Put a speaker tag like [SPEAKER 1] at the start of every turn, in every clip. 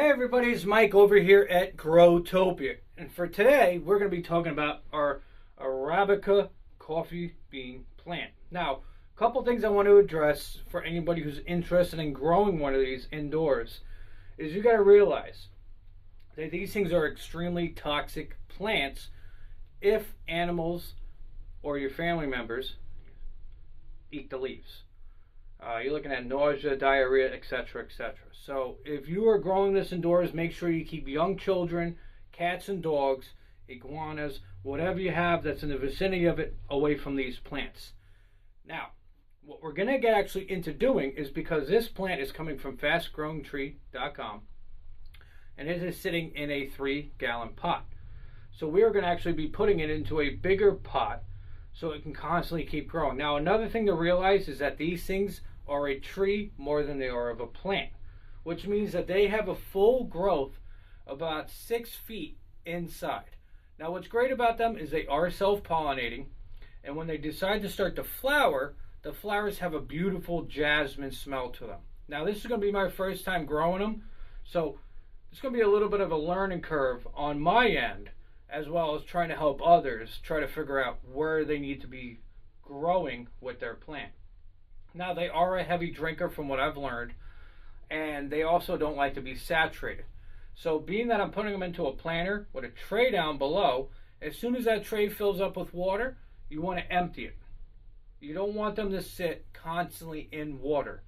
[SPEAKER 1] Hey everybody, it's Mike over here at Growtopia. And for today, we're going to be talking about our Arabica coffee bean plant. Now, a couple things I want to address for anybody who's interested in growing one of these indoors is you got to realize that these things are extremely toxic plants if animals or your family members eat the leaves. You're looking at nausea, diarrhea, etc., etc. So if you are growing this indoors, make sure you keep young children, cats and dogs, iguanas, whatever you have that's in the vicinity of it, away from these plants. Now, what we're going to get actually into doing is, because this plant is coming from fastgrowingtree.com, and it is sitting in a 3-gallon pot. So we are going to actually be putting it into a bigger pot so it can constantly keep growing. Now, another thing to realize is that these things are a tree more than they are of a plant, which means that they have a full growth about 6 feet inside. Now, what's great about them is they are self-pollinating, and when they decide to start to flower, the flowers have a beautiful jasmine smell to them. Now, this is going to be my first time growing them, so it's going to be a little bit of a learning curve on my end, as well as trying to help others try to figure out where they need to be growing with their plant. Now, they are a heavy drinker from what I've learned, and they also don't like to be saturated. So being that I'm putting them into a planter with a tray down below, as soon as that tray fills up with water, you want to empty it. You don't want them to sit constantly in water.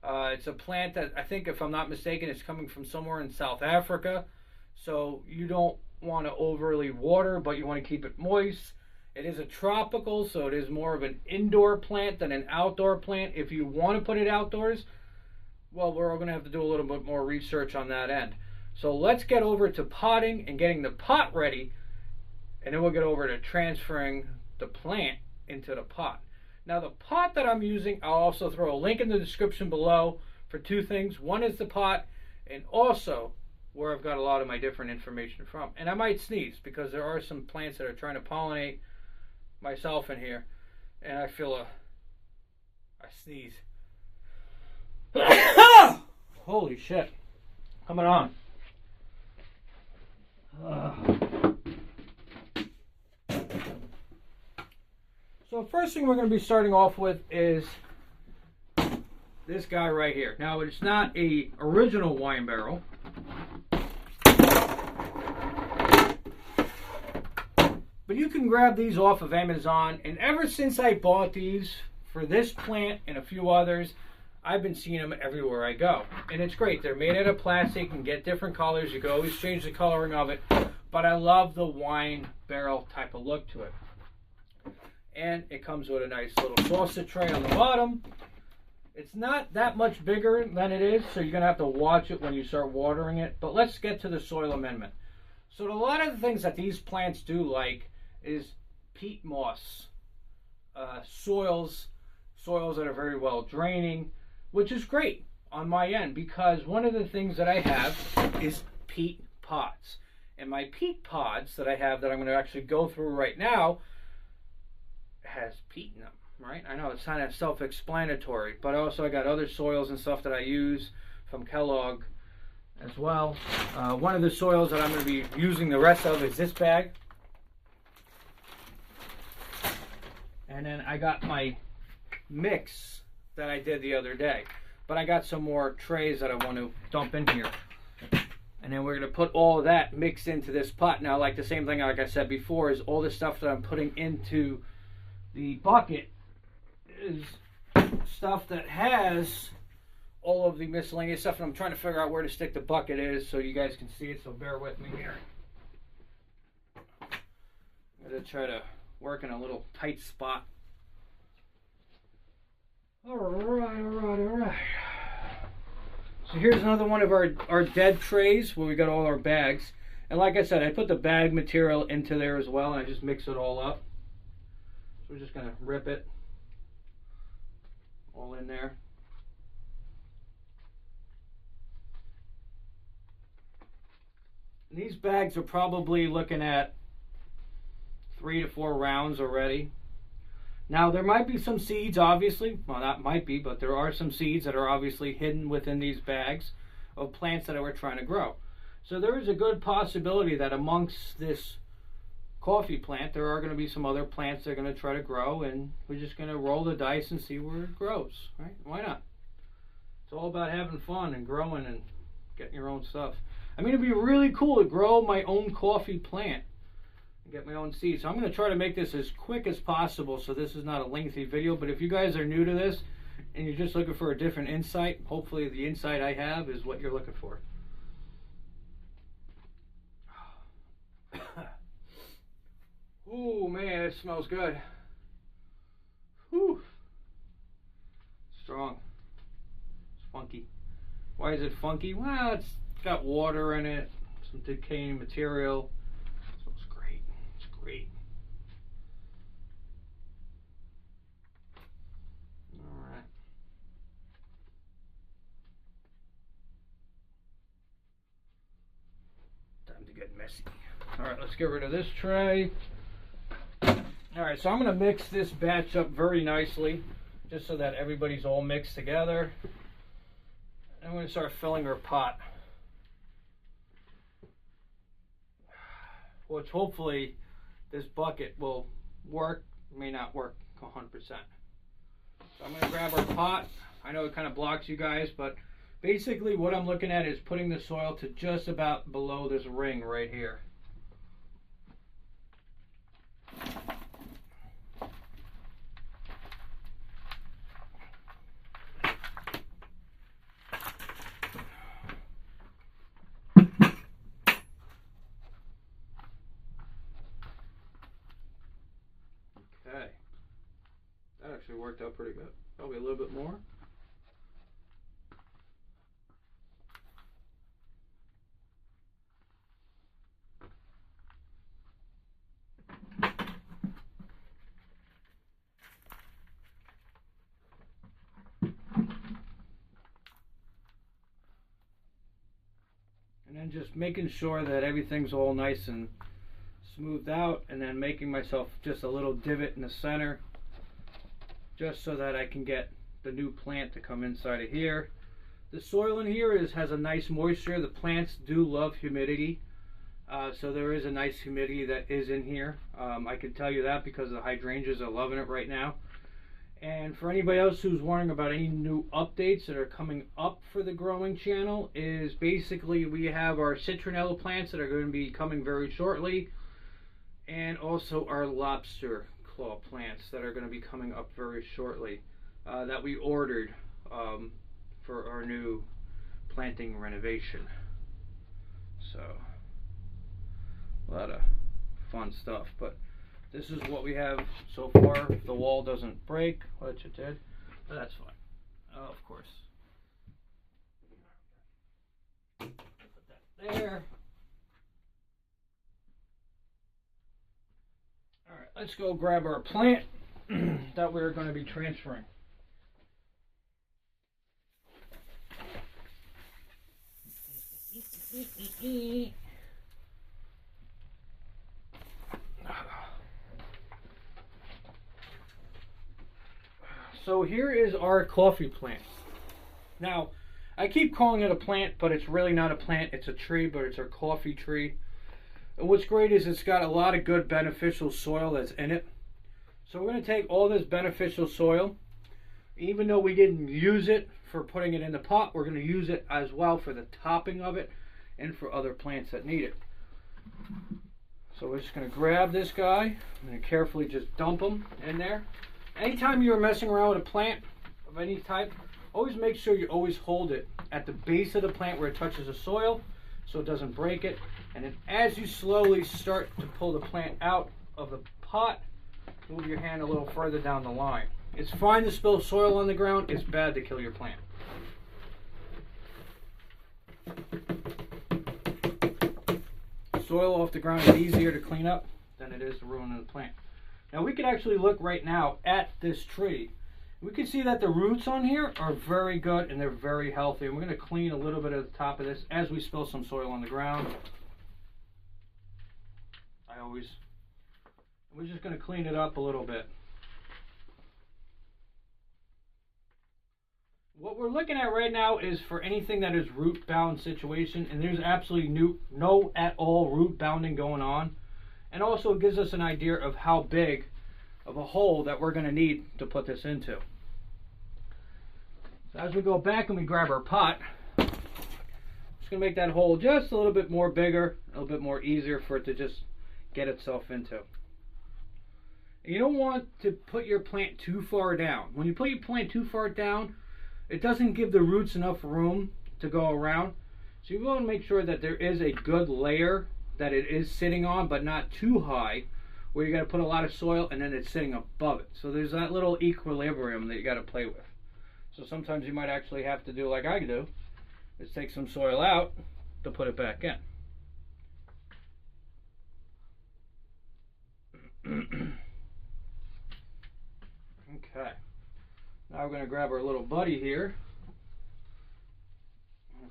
[SPEAKER 1] It's a plant that, I think, if I'm not mistaken, it's coming from somewhere in South Africa. So you don't want to overly water, but you want to keep it moist. It is a tropical, so it is more of an indoor plant than an outdoor plant. If you want to put it outdoors, well, we're going to have to do a little bit more research on that end. So let's get over to potting and getting the pot ready, and then we'll get over to transferring the plant into the pot. Now, the pot that I'm using, I'll also throw a link in the description below for 2 things. One is the pot, and also where I've got a lot of my different information from. And I might sneeze because there are some plants that are trying to pollinate myself in here, and I feel I sneeze. Holy shit. Coming on. So first thing we're going to be starting off with is this guy right here. Now, it's not a original wine barrel. But you can grab these off of Amazon, and ever since I bought these for this plant and a few others, I've been seeing them everywhere I go. And it's great. They're made out of plastic and get different colors. You can always change the coloring of it. But I love the wine barrel type of look to it. And it comes with a nice little saucer tray on the bottom. It's not that much bigger than it is, so you're going to have to watch it when you start watering it. But let's get to the soil amendment. So a lot of the things that these plants do like is peat moss, soils that are very well draining, which is great on my end, because one of the things that I have is peat pods. And my peat pods that I have that I'm going to actually go through right now has peat in them, right? I know it's kind of self-explanatory, but also I got other soils and stuff that I use from Kellogg as well. One of the soils that I'm going to be using the rest of is this bag. And then I got my mix that I did the other day. But I got some more trays that I want to dump in here. And then we're going to put all of that mixed into this pot. Now, like the same thing like I said before, is all the stuff that I'm putting into the bucket is stuff that has all of the miscellaneous stuff. And I'm trying to figure out where to stick the bucket is so you guys can see it. So bear with me here. I'm going to try to work in a little tight spot. Alright. So here's another one of our dead trays where we got all our bags. And like I said, I put the bag material into there as well, and I just mix it all up. So we're just going to rip it all in there. And these bags are probably looking at 3 to 4 rounds already. Now, there might be some seeds, obviously. Well, not might be, but there are some seeds that are obviously hidden within these bags. of plants that we're trying to grow. So there is a good possibility that amongst this coffee plant, there are going to be some other plants that are going to try to grow, and we're just going to roll the dice and see where it grows, right? Why not? It's all about having fun and growing and getting your own stuff. I mean, it'd be really cool to grow my own coffee plant and get my own seeds. So I'm going to try to make this as quick as possible, so this is not a lengthy video. But if you guys are new to this and you're just looking for a different insight, hopefully the insight I have is what you're looking for. Ooh, man, it smells good. Whew. Strong. It's funky. Why is it funky? Well, it's got water in it, some decaying material. It smells great. It's great. Alright. Time to get messy. Alright, let's get rid of this tray. Alright, so I'm going to mix this batch up very nicely, just so that everybody's all mixed together. I'm going to start filling our pot. Which hopefully this bucket will work, may not work 100%. So I'm going to grab our pot. I know it kind of blocks you guys, but basically what I'm looking at is putting the soil to just about below this ring right here. Okay, that actually worked out pretty good. Probably a little bit more. And then just making sure that everything's all nice and smoothed out, and then making myself just a little divot in the center, just so that I can get the new plant to come inside of here. The soil in here has a nice moisture. The plants do love humidity, so there is a nice humidity that is in here. I can tell you that because the hydrangeas are loving it right now. And for anybody else who's wondering about any new updates that are coming up for the growing channel, is basically we have our citronella plants that are going to be coming very shortly, and also our lobster claw plants that are going to be coming up very shortly, that we ordered for our new planting renovation. So a lot of fun stuff, but this is what we have so far. If the wall doesn't break, which it did, but that's fine. Of course. Put that there. Alright, let's go grab our plant that we're going to be transferring. So here is our coffee plant. Now, I keep calling it a plant, but it's really not a plant. It's a tree, but it's our coffee tree. And what's great is it's got a lot of good beneficial soil that's in it. So we're going to take all this beneficial soil, even though we didn't use it for putting it in the pot, we're going to use it as well for the topping of it and for other plants that need it. So we're just going to grab this guy. I'm going to carefully just dump him in there. Anytime you're messing around with a plant of any type, always make sure you always hold it at the base of the plant where it touches the soil so it doesn't break it. And then as you slowly start to pull the plant out of the pot, move your hand a little further down the line. It's fine to spill soil on the ground. It's bad to kill your plant. Soil off the ground is easier to clean up than it is to ruin the plant. Now we can actually look right now at this tree. We can see that the roots on here are very good and they're very healthy. And we're going to clean a little bit of the top of this as we spill some soil on the ground. We're just going to clean it up a little bit. what we're looking at right now is for anything that is root bound situation, and there's absolutely no at all root bounding going on. And also it gives us an idea of how big of a hole that we're going to need to put this into. So as we go back and we grab our pot, I'm just going to make that hole just a little bit more bigger, a little bit more easier for it to just get itself into. And you don't want to put your plant too far down. When you put your plant too far down, it doesn't give the roots enough room to go around. So you want to make sure that there is a good layer that it is sitting on, but not too high, where you got to put a lot of soil and then it's sitting above it. So there's that little equilibrium that you got to play with. So sometimes you might actually have to do like I do, is take some soil out to put it back in. Okay. Now we're going to grab our little buddy here.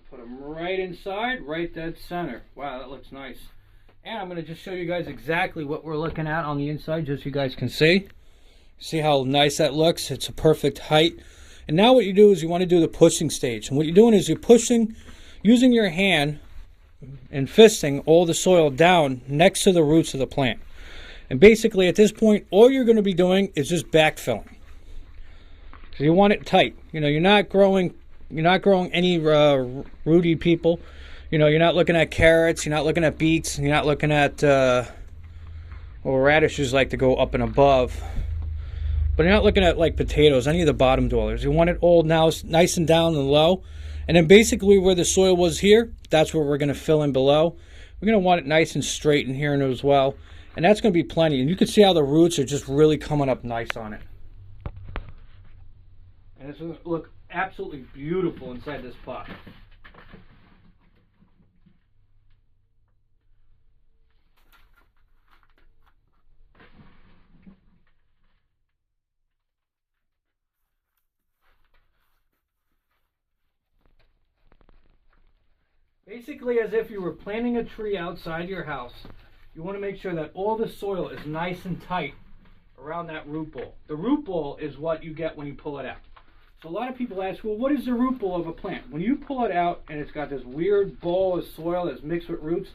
[SPEAKER 1] Put him right inside, right dead center. Wow, that looks nice. And I'm going to just show you guys exactly what we're looking at on the inside, just so you guys can see. See how nice that looks? It's a perfect height. And now what you do is you want to do the pushing stage. And what you're doing is you're pushing, using your hand and fisting all the soil down next to the roots of the plant. And basically at this point, all you're going to be doing is just backfilling. So you want it tight. You know, you're not growing any rooty people. You know, you're not looking at carrots, you're not looking at beets, you're not looking at, well, radishes like to go up and above. But you're not looking at like potatoes, any of the bottom dwellers. You want it all now nice and down and low. And then basically where the soil was here, that's where we're going to fill in below. We're going to want it nice and straight in here as well. And that's going to be plenty. And you can see how the roots are just really coming up nice on it. And it's going to look absolutely beautiful inside this pot. Basically as if you were planting a tree outside your house, you want to make sure that all the soil is nice and tight around that root ball. The root ball is what you get when you pull it out. So a lot of people ask, well, what is the root ball of a plant? When you pull it out and it's got this weird ball of soil that's mixed with roots,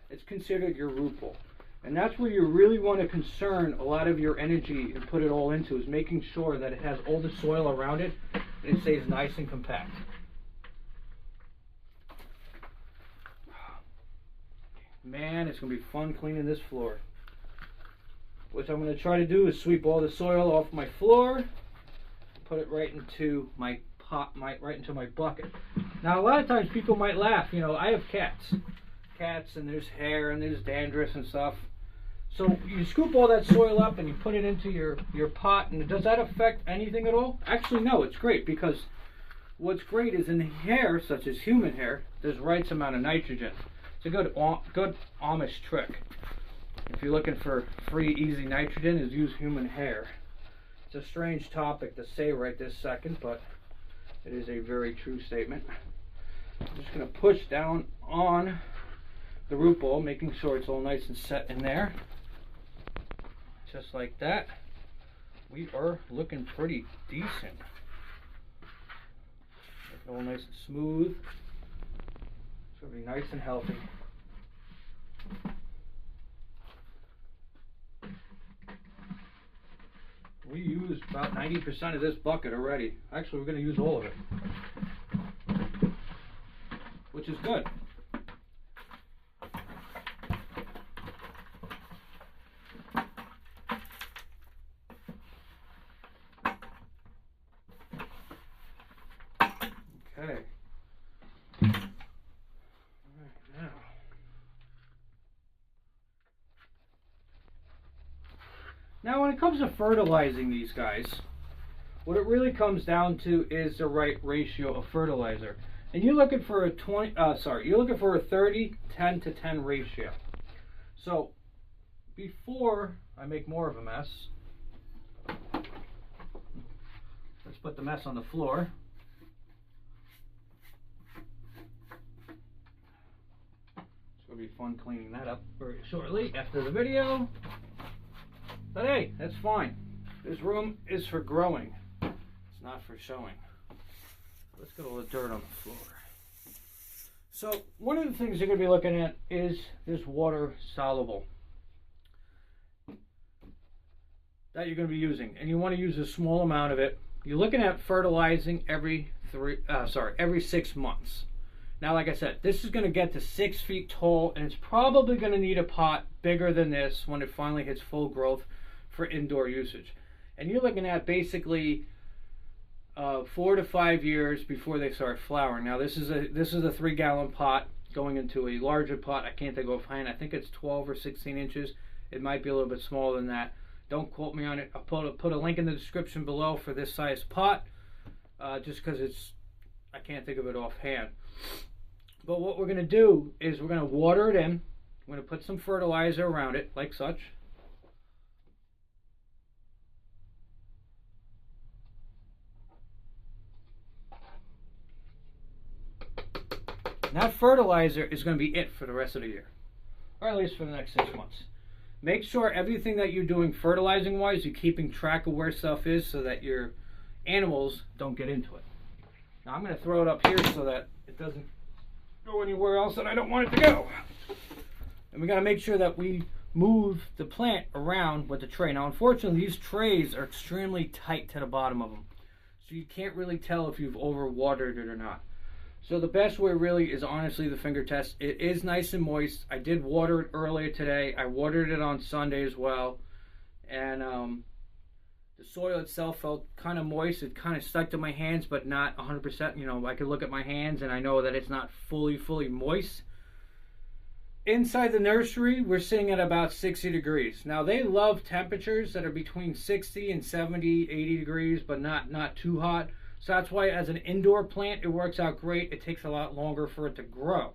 [SPEAKER 1] it's considered your root ball. And that's where you really want to concern a lot of your energy and put it all into, is making sure that it has all the soil around it and it stays nice and compact. Man, it's going to be fun cleaning this floor. What I'm going to try to do is sweep all the soil off my floor, put it right into my pot, right into my bucket. Now, a lot of times people might laugh. You know, I have cats, and there's hair and there's dandruff and stuff. So you scoop all that soil up and you put it into your pot, and does that affect anything at all? Actually, no. It's great, because what's great is in hair, such as human hair, there's right amount of nitrogen. It's a good Amish trick. If you're looking for free, easy nitrogen, is use human hair. It's a strange topic to say right this second, but it is a very true statement. I'm just going to push down on the root ball, making sure it's all nice and set in there. Just like that. We are looking pretty decent. Make it all nice and smooth. It's going to be nice and healthy. We used about 90% of this bucket already. Actually, we're going to use all of it, which is good. Okay. Now, when it comes to fertilizing these guys, what it really comes down to is the right ratio of fertilizer. And you're looking for a 30, 10 to 10 ratio. So, before I make more of a mess, let's put the mess on the floor. It's going to be fun cleaning that up very shortly after the video. But hey, that's fine. This room is for growing. It's not for showing. Let's get all the dirt on the floor. So one of the things you're going to be looking at is this water soluble that you're going to be using, and you want to use a small amount of it. You're looking at fertilizing every 6 months. Now, like I said, this is going to get to 6 feet tall, and it's probably going to need a pot bigger than this when it finally hits full growth for indoor usage. And you're looking at basically 4 to 5 years before they start flowering. Now, this is a 3-gallon pot going into a larger pot. I can't think offhand. I think it's 12 or 16 inches. It might be a little bit smaller than that. Don't quote me on it. I'll put a link in the description below for this size pot, just because I can't think of it offhand. But what we're going to do is we're going to water it in. We're going to put some fertilizer around it, like such. And that fertilizer is going to be it for the rest of the year, or at least for the next 6 months. Make sure everything that you're doing fertilizing wise, you're keeping track of where stuff is so that your animals don't get into it. Now I'm going to throw it up here so that it doesn't go anywhere else that I don't want it to go. And we got to make sure that we move the plant around with the tray. Now unfortunately these trays are extremely tight to the bottom of them, so you can't really tell if you've overwatered it or not. So the best way really is honestly the finger test. It is nice and moist. I did water it earlier today. I watered it on Sunday as well. And the soil itself felt kind of moist. It kind of stuck to my hands, but not 100%. You know, I could look at my hands and I know that it's not fully moist. Inside the nursery, we're sitting at about 60 degrees. Now, they love temperatures that are between 60 and 70, 80 degrees, but not too hot. So that's why as an indoor plant, it works out great. It takes a lot longer for it to grow.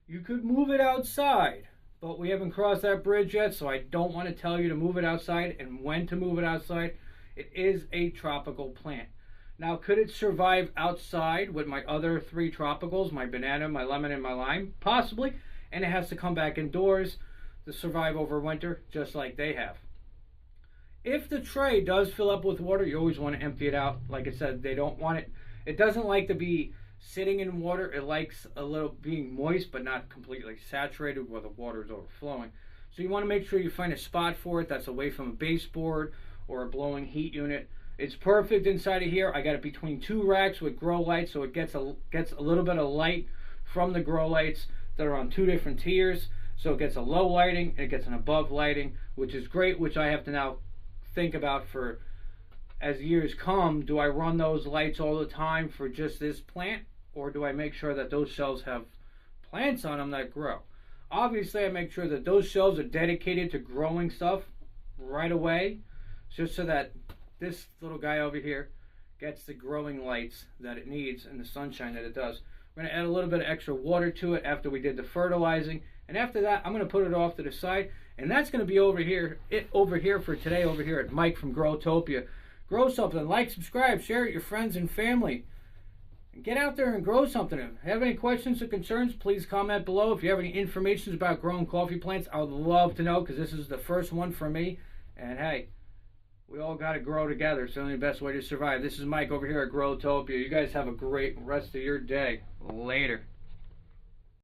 [SPEAKER 1] You could move it outside, but we haven't crossed that bridge yet, so I don't want to tell you to move it outside and when to move it outside. It is a tropical plant. Now, could it survive outside with my other 3 tropicals, my banana, my lemon, and my lime? Possibly. And it has to come back indoors to survive over winter, just like they have. If the tray does fill up with water, you always want to empty it out. Like I said, they don't want it. It doesn't like to be sitting in water. It likes a little being moist, but not completely saturated where the water is overflowing. So you want to make sure you find a spot for it that's away from a baseboard or a blowing heat unit. It's perfect inside of here. I got it between 2 racks with grow lights, so it gets a little bit of light from the grow lights that are on 2 different tiers. So it gets a low lighting and it gets an above lighting, which is great, which I have to now think about for as years come. Do I run those lights all the time for just this plant, or do I make sure that those shelves have plants on them that grow? Obviously I make sure that those shelves are dedicated to growing stuff right away, just so that this little guy over here gets the growing lights that it needs and the sunshine that it does. We're going to add a little bit of extra water to it after we did the fertilizing, and after that I'm going to put it off to the side. And that's going to be over here for today, over here at Mike from Growtopia. Grow something, like, subscribe, share it with your friends and family. And get out there and grow something. If you have any questions or concerns, please comment below. If you have any information about growing coffee plants, I would love to know, because this is the first one for me. And hey, we all got to grow together. It's the only best way to survive. This is Mike over here at Growtopia. You guys have a great rest of your day. Later.